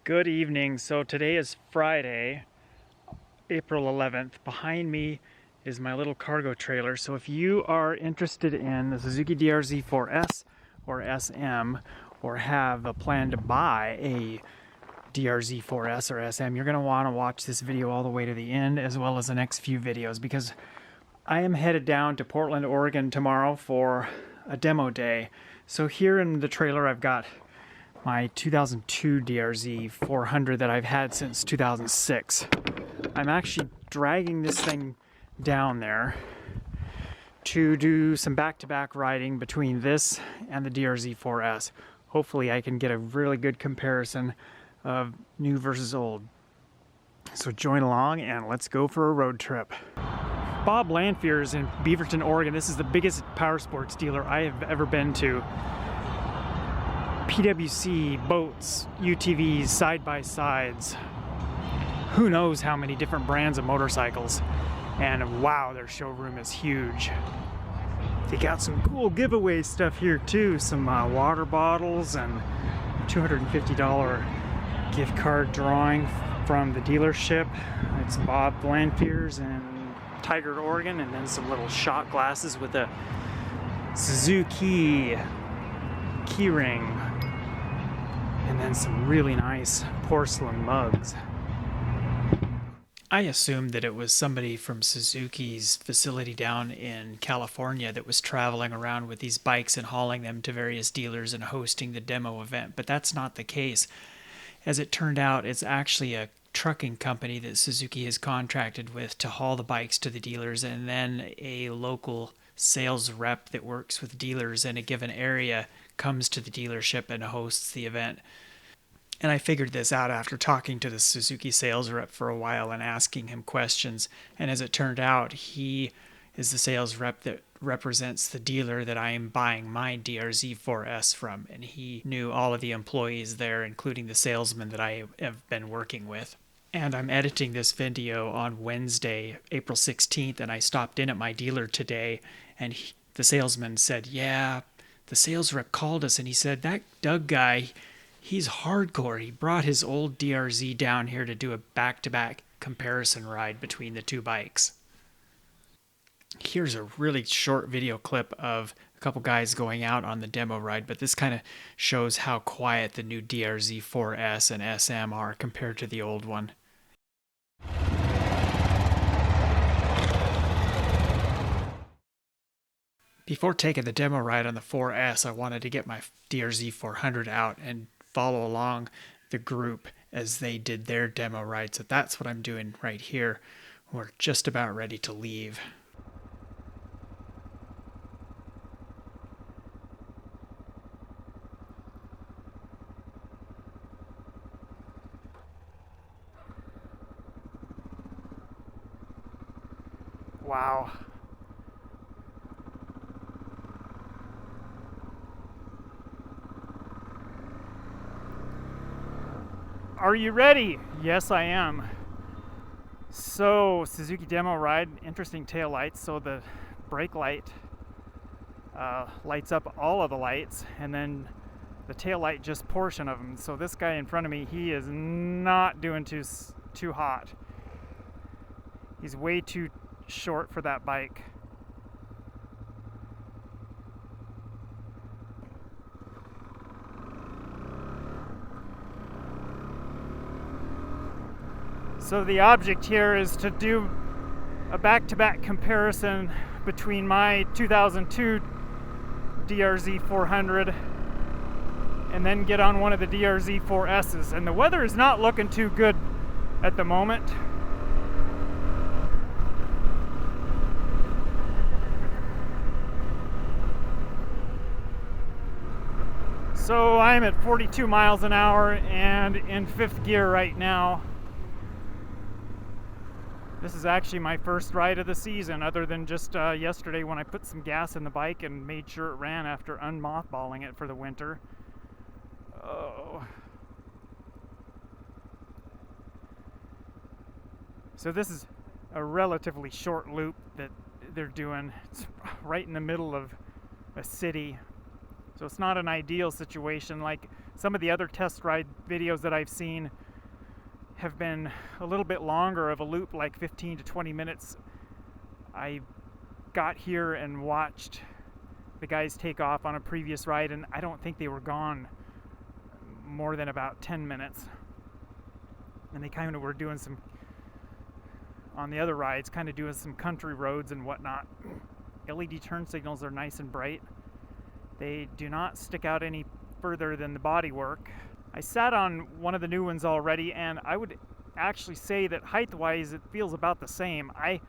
Good evening. So today is Friday, April 11th. Behind me is my little cargo trailer. So if you are interested in the Suzuki DR-Z4S or SM, or have a plan to buy a DR-Z4S or SM, you're going to want to watch this video all the way to the end, as well as the next few videos, because I am headed down to Portland, Oregon tomorrow for a demo day. So here in the trailer I've got my 2002 DR-Z400 that I've had since 2006. I'm actually dragging this thing down there to do some back-to-back riding between this and the DR-Z4S. Hopefully I can get a really good comparison of new versus old. So join along and let's go for a road trip. Bob Lanfear's in Beaverton, Oregon. This is the biggest power sports dealer I have ever been to. PWC, boats, UTVs, side-by-sides, who knows how many different brands of motorcycles. And wow, their showroom is huge. They got some cool giveaway stuff here too, some water bottles and $250 gift card drawing from the dealership. It's Bob Lanfear's in Tigard, Oregon, and then some little shot glasses with a Suzuki keyring. And then some really nice porcelain mugs. I assumed that it was somebody from Suzuki's facility down in California that was traveling around with these bikes and hauling them to various dealers and hosting the demo event, but that's not the case. As it turned out, it's actually a trucking company that Suzuki has contracted with to haul the bikes to the dealers, and then a local sales rep that works with dealers in a given area comes to the dealership and hosts the event. And I figured this out after talking to the Suzuki sales rep for a while and asking him questions. And as it turned out, he is the sales rep that represents the dealer that I am buying my DR-Z4S from. And he knew all of the employees there, including the salesman that I have been working with. And I'm editing this video on Wednesday, April 16th, and I stopped in at my dealer today, and the salesman said, yeah, the sales rep called us and he said, that Doug guy, he's hardcore. He brought his old DR-Z down here to do a back-to-back comparison ride between the two bikes. Here's a really short video clip of a couple guys going out on the demo ride, but this kind of shows how quiet the new DR-Z4S and SM are compared to the old one. Before taking the demo ride on the 4S, I wanted to get my DR-Z400 out and follow along the group as they did their demo ride. So that's what I'm doing right here. We're just about ready to leave. Wow. Are you ready? Yes, I am. So, Suzuki Demo ride, interesting tail lights. So the brake light lights up all of the lights, and then the tail light just portion of them. So this guy in front of me, he is not doing too hot. He's way too short for that bike. So the object here is to do a back-to-back comparison between my 2002 DR-Z400 and then get on one of the DR-Z4S's. And the weather is not looking too good at the moment. So I'm at 42 miles an hour and in fifth gear right now. This is actually my first ride of the season, other than just yesterday when I put some gas in the bike and made sure it ran after unmothballing it for the winter. Oh. So this is a relatively short loop that they're doing. It's right in the middle of a city. So it's not an ideal situation like some of the other test ride videos that I've seen have been a little bit longer of a loop, like 15 to 20 minutes. I got here and watched the guys take off on a previous ride, and I don't think they were gone more than about 10 minutes. And they kind of were doing some, on the other rides, kind of doing some country roads and whatnot. LED turn signals are nice and bright. They do not stick out any further than the bodywork. I sat on one of the new ones already, and I would actually say that height-wise it feels about the same. I'm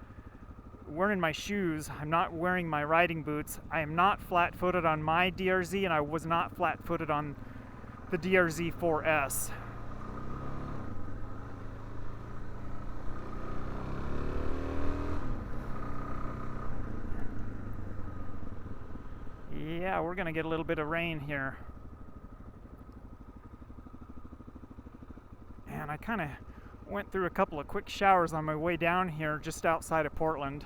wearing my shoes, I'm not wearing my riding boots. I am not flat-footed on my DR-Z, and I was not flat-footed on the DR-Z4S. Yeah, we're gonna get a little bit of rain here. And I kind of went through a couple of quick showers on my way down here just outside of Portland.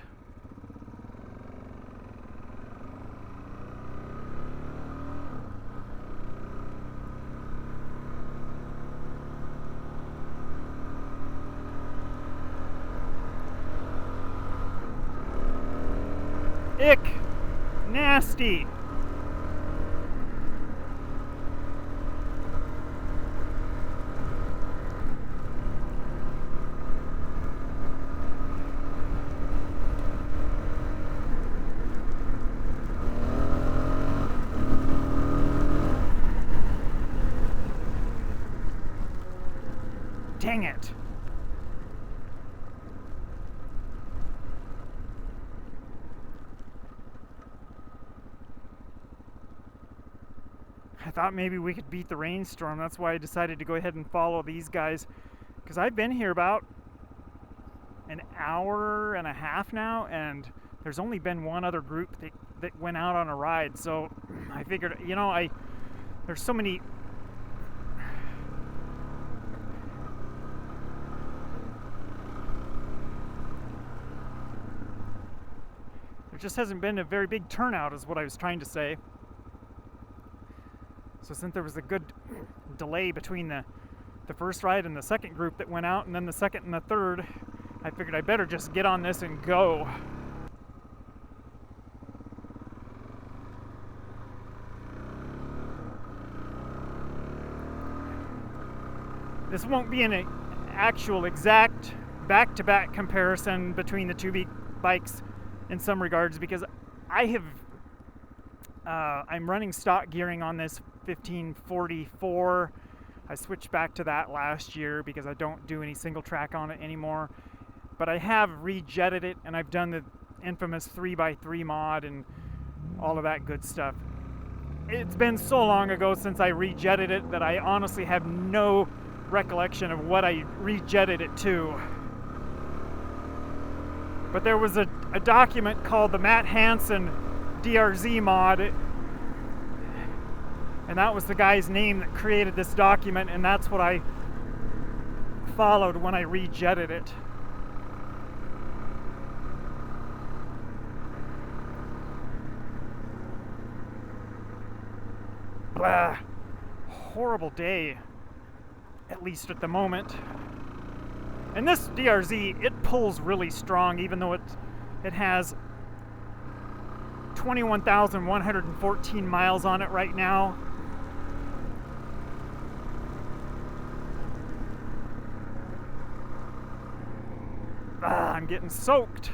Ick! Nasty! Dang it! I thought maybe we could beat the rainstorm. That's why I decided to go ahead and follow these guys, because I've been here about an hour and a half now, and there's only been one other group that went out on a ride. So I figured, you know, there's so many. There just hasn't been a very big turnout, is what I was trying to say. So since there was a good delay between the first ride and the second group that went out, and then the second and the third, I figured I better just get on this and go. This won't be an actual exact back-to-back comparison between the two bikes in some regards, because I'm running stock gearing on this 1544. I switched back to that last year because I don't do any single track on it anymore. But I have rejetted it, and I've done the infamous 3x3 mod and all of that good stuff. It's been so long ago since I rejetted it that I honestly have no recollection of what I rejetted it to. But there was a document called the Matt Hansen DR-Z mod, and that was the guy's name that created this document, and that's what I followed when I rejetted it. Blah. Horrible day, at least at the moment. And this DR-Z, it pulls really strong, even though it has 21,114 miles on it right now. I'm getting soaked.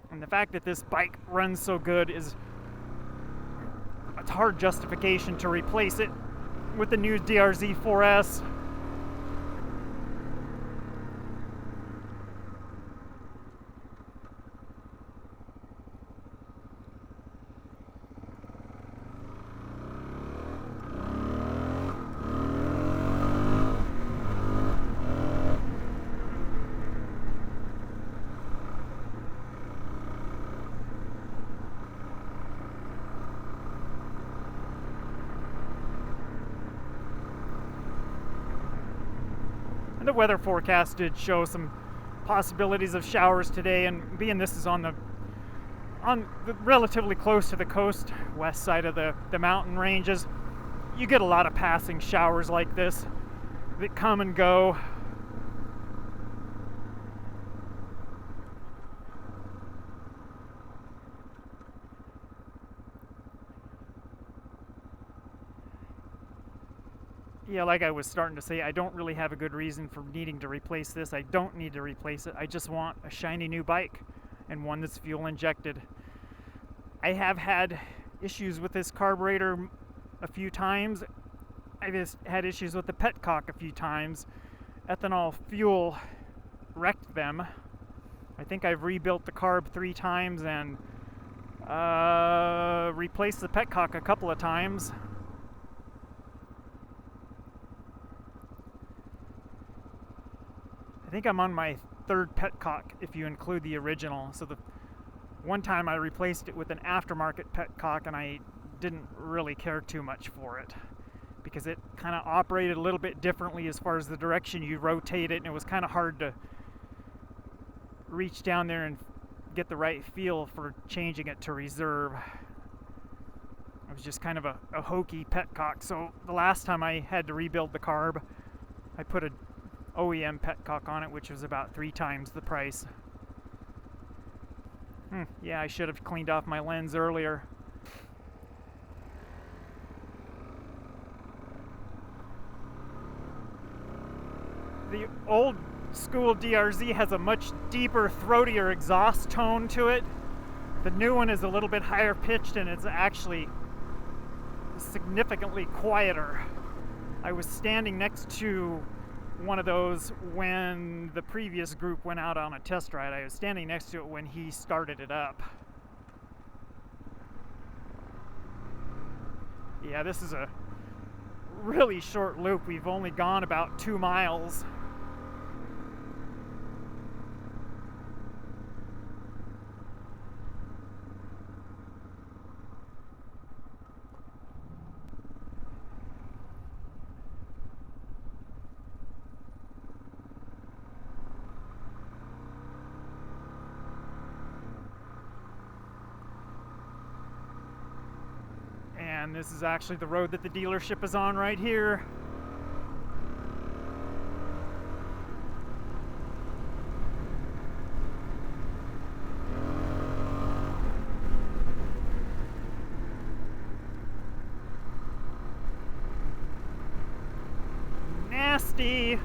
And the fact that this bike runs so good is a hard justification to replace it with the new DR-Z4S. The weather forecast did show some possibilities of showers today, and being this is on relatively close to the coast, west side of the mountain ranges, you get a lot of passing showers like this that come and go. Yeah, like I was starting to say, I don't really have a good reason for needing to replace this. I don't need to replace it. I just want a shiny new bike and one that's fuel injected. I have had issues with this carburetor a few times. I've had issues with the petcock a few times. Ethanol fuel wrecked them. I think I've rebuilt the carb 3 times and replaced the petcock a couple of times. I think I'm on my 3rd petcock if you include the original. So the one time I replaced it with an aftermarket petcock and I didn't really care too much for it because it kind of operated a little bit differently as far as the direction you rotate it, and it was kind of hard to reach down there and get the right feel for changing it to reserve. It was just kind of a hokey petcock. So the last time I had to rebuild the carb, I put a OEM petcock on it, which was about 3 times the price. Yeah, I should have cleaned off my lens earlier. The old school DR-Z has a much deeper, throatier exhaust tone to it. The new one is a little bit higher pitched and it's actually significantly quieter. I was standing next to one of those when the previous group went out on a test ride. I was standing next to it when he started it up. Yeah, this is a really short loop. We've only gone about 2 miles. And this is actually the road that the dealership is on right here. Nasty.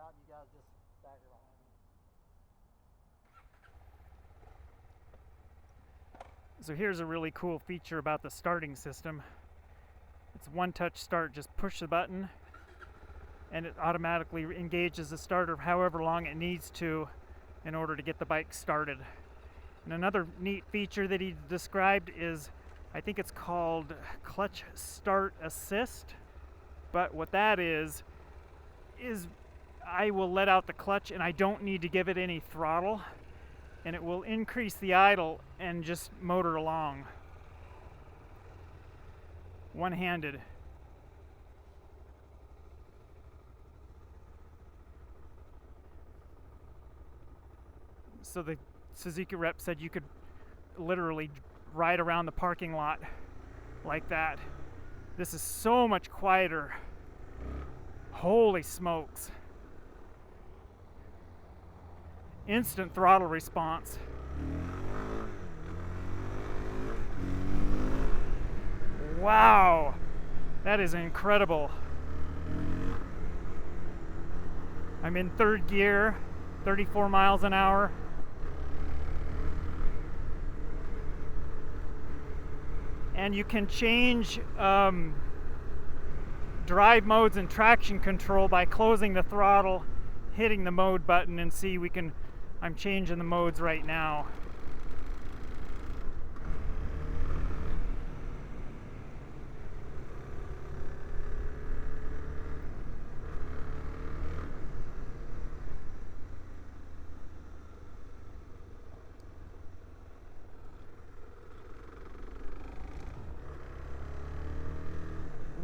Out, you guys just sat here behind me. So here's a really cool feature about the starting system. It's one touch start. Just push the button and it automatically engages the starter however long it needs to in order to get the bike started. And another neat feature that he described is, I think it's called clutch start assist, but what that is I will let out the clutch and I don't need to give it any throttle, and it will increase the idle and just motor along one-handed. So the Suzuki rep said you could literally ride around the parking lot like that. This is so much quieter. Holy smokes. Instant throttle response. Wow, that is incredible. I'm in third gear, 34 miles an hour. And you can change drive modes and traction control by closing the throttle, hitting the mode button, and see I'm changing the modes right now.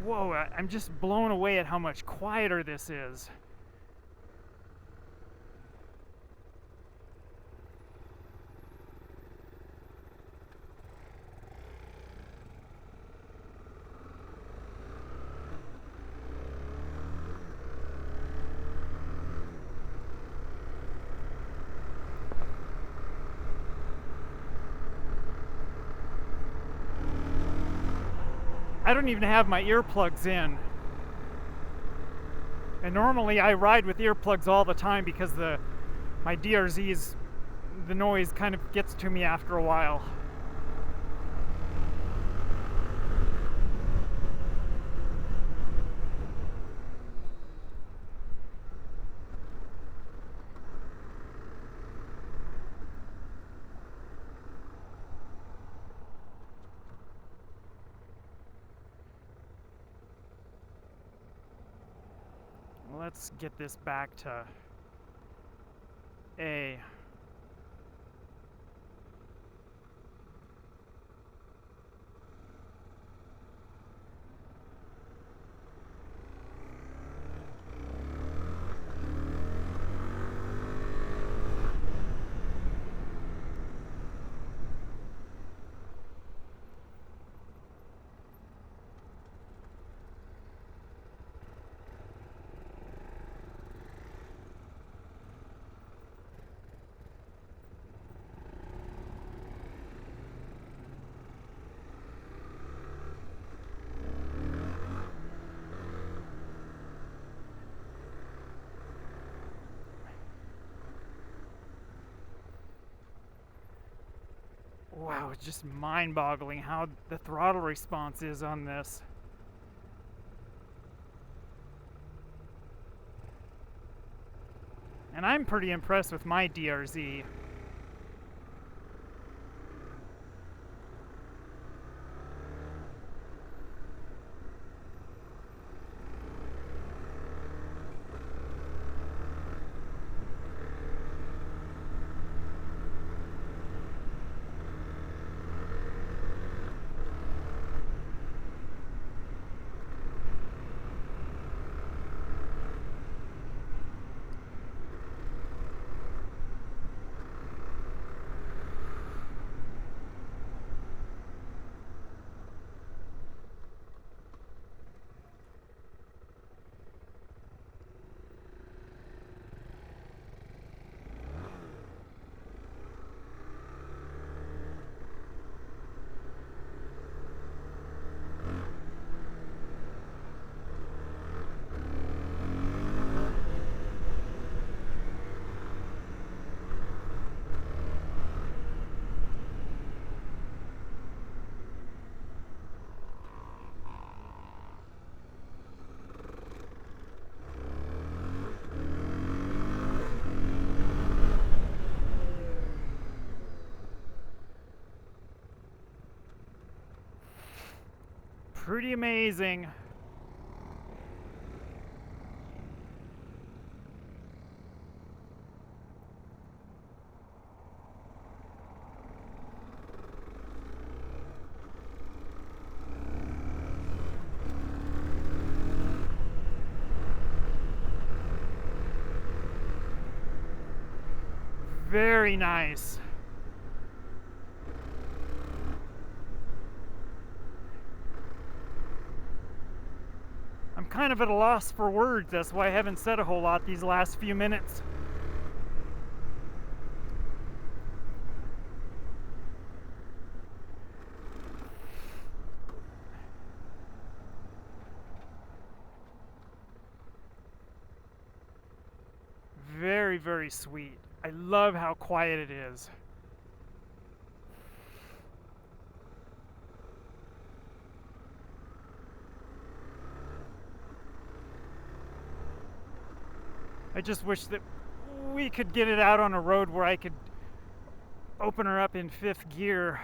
Whoa, I'm just blown away at how much quieter this is. I don't even have my earplugs in. And normally I ride with earplugs all the time because my DR-Z's, the noise kind of gets to me after a while. Let's get this back to A. Wow, it's just mind-boggling how the throttle response is on this. And I'm pretty impressed with my DR-Z. Pretty amazing. Very nice. I'm kind of at a loss for words. That's why I haven't said a whole lot these last few minutes. very, very sweet. I love how quiet it is. I just wish that we could get it out on a road where I could open her up in 5th gear.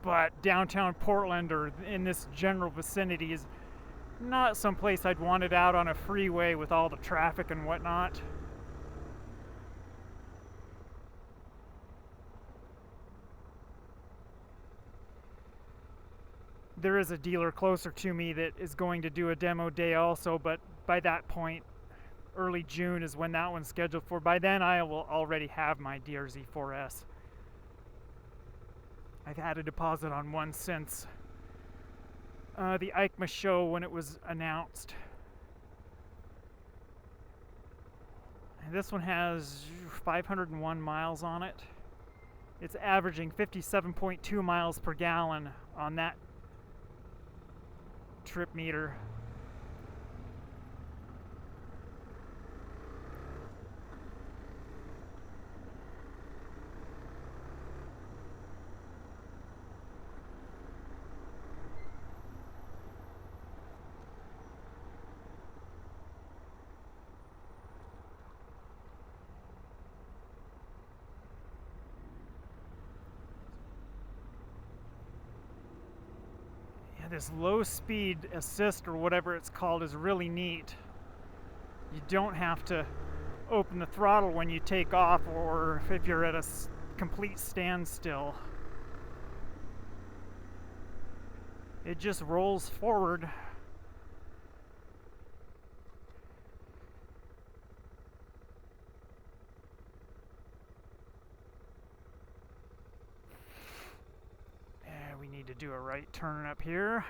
But downtown Portland or in this general vicinity is not someplace I'd want it out on a freeway with all the traffic and whatnot. There is a dealer closer to me that is going to do a demo day also, but by that point, early June is when that one's scheduled for. By then, I will already have my DR-Z4S. I've had a deposit on one since the EICMA show when it was announced. And this one has 501 miles on it. It's averaging 57.2 miles per gallon on that trip meter. This low speed assist or whatever it's called is really neat. You don't have to open the throttle when you take off or if you're at a complete standstill. It just rolls forward. We need to do a right turn up here.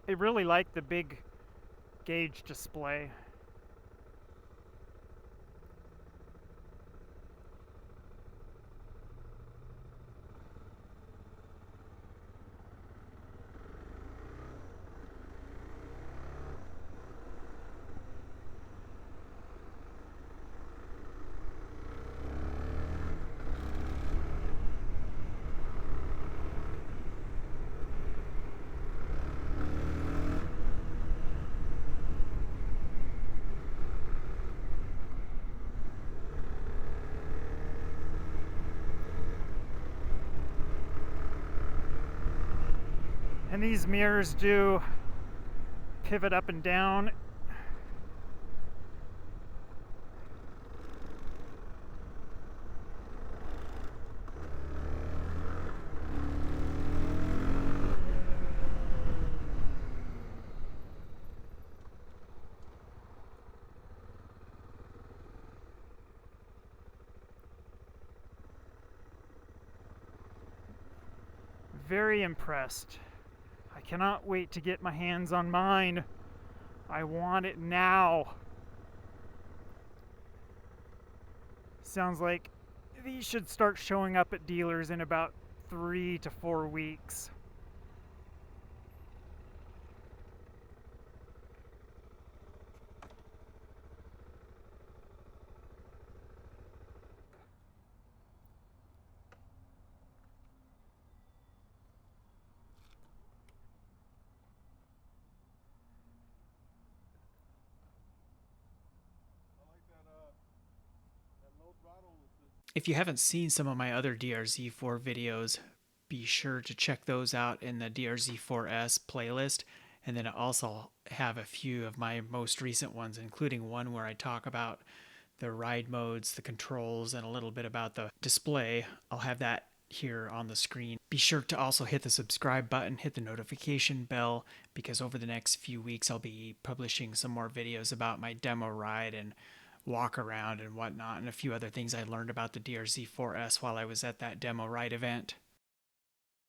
I really like the big gauge display. And these mirrors do pivot up and down. Very impressed. I cannot wait to get my hands on mine. I want it now. Sounds like these should start showing up at dealers in about 3 to 4 weeks. If you haven't seen some of my other DR-Z4 videos, be sure to check those out in the DR-Z4S playlist. And then I also have a few of my most recent ones, including one where I talk about the ride modes, the controls, and a little bit about the display. I'll have that here on the screen. Be sure to also hit the subscribe button, hit the notification bell, because over the next few weeks I'll be publishing some more videos about my demo ride and walk around and whatnot, and a few other things I learned about the DR-Z4S while I was at that demo ride event.